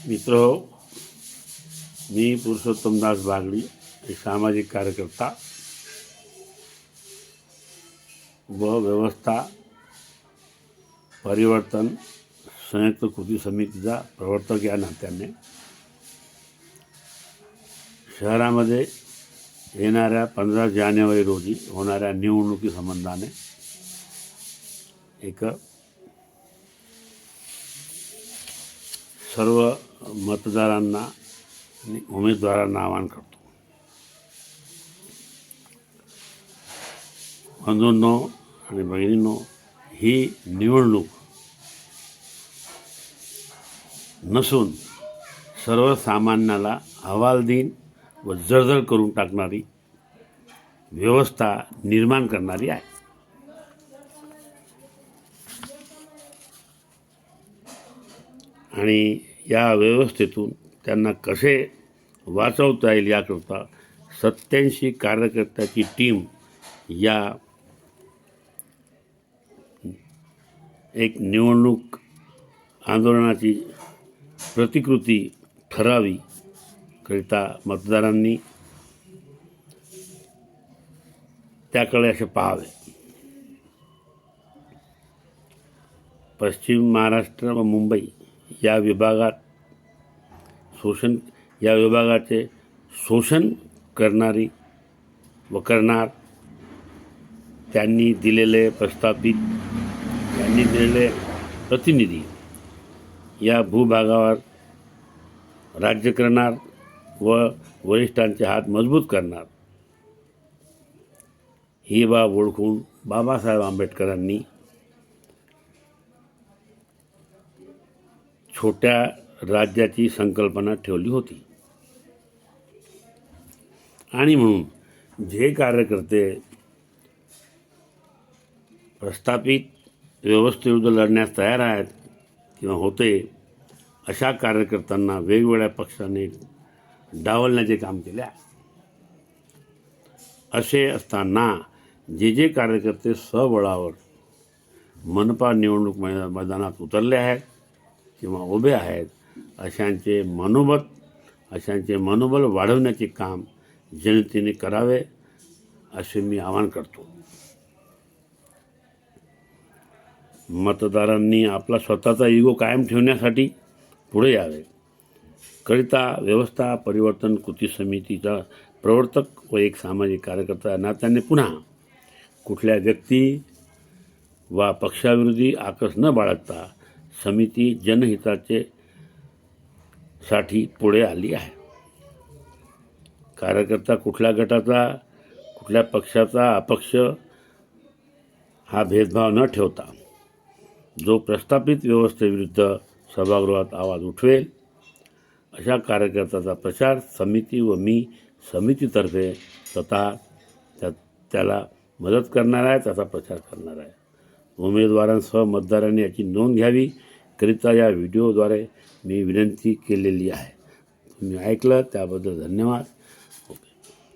मित्रो, मी पुरुषोत्तमदास बागडी, एक सामाजिक कार्यकर्ता व व्यवस्था परिवर्तन संयुक्त कृती समितीचा प्रवर्तक या नात्याने शहरामध्ये येणाऱ्या 15 जानेवारी रोजी होणाऱ्या निवडणुकी संबंधाने एक सर्व मतदारांना आणि उमेदवारांना आवाहन करतो। बंधूंनो आणि बहिणींनो, ही निवडणूक नसून सर्वसामान्याला हवालदिन व जळजळ करून टाकणारी व्यवस्था निर्माण करणारी आहे। आणि या व्यवस्थेतून त्यांना कसे वाचवता येईल याकरता 87 कार्यकर्त्याची टीम या एक निवडणूक आंदोलनाची प्रतिकृती ठरावी करिता मतदारांनी त्याकडे असे पाहावे। पश्चिम महाराष्ट्र व मुंबई या विभागाचे शोषण करणारी व करणार त्यांनी दिलेले प्रतिनिधी या भूभागावर राज्य करणार व वरिष्ठांचे हात मजबूत करणार ही बाब ओळखून बाबासाहेब आंबेडकरांनी छोट्या राज्याची संकल्पना ठेवली होती। आणि म्हणून जे कार्यकर्ते प्रस्थापित व्यवस्थेविरुद्ध लढण्यास तयार आहेत किंवा होते, अशा कार्यकर्त्यांना वेगवेगळ्या पक्षाने डावलण्याचे काम केले आहे। असे असताना जे कार्यकर्ते स्वबळावर मनपा निवडणूक मैदानात उतरले आहेत किंवा उभे आहेत, अशांचे मनोबल वाढवण्याचे काम जनतेने करावे असे मी आवाहन करतो। मतदारांनी आपला स्वतःचा इगो कायम ठेवण्यासाठी पुढे यावे करिता व्यवस्था परिवर्तन कृती समितीचा प्रवर्तक व एक सामाजिक कार्यकर्ता या नात्याने पुन्हा कुठल्या व्यक्ती वा पक्षाविरोधी आकस न बाळगता समिती जनहिताचे साठी पुढे आली आहे। कार्यकर्ता कुठल्या गटाचा, कुठल्या पक्षाचा, अपक्ष हा भेदभाव न ठेवता जो प्रस्थापित व्यवस्थेविरुद्ध सभागृहात आवाज उठवेल अशा कार्यकर्त्याचा प्रचार समिती व मी समितीतर्फे स्वतः त्याला मदत करणार आहे, त्याचा प्रचार करणार आहे। उमेदवारांसह मतदारांनी याची नोंद घ्यावी करिता या व्हिडिओद्वारे मी विनंती केलेली आहे। तुम्ही ऐकलं त्याबद्दल धन्यवाद।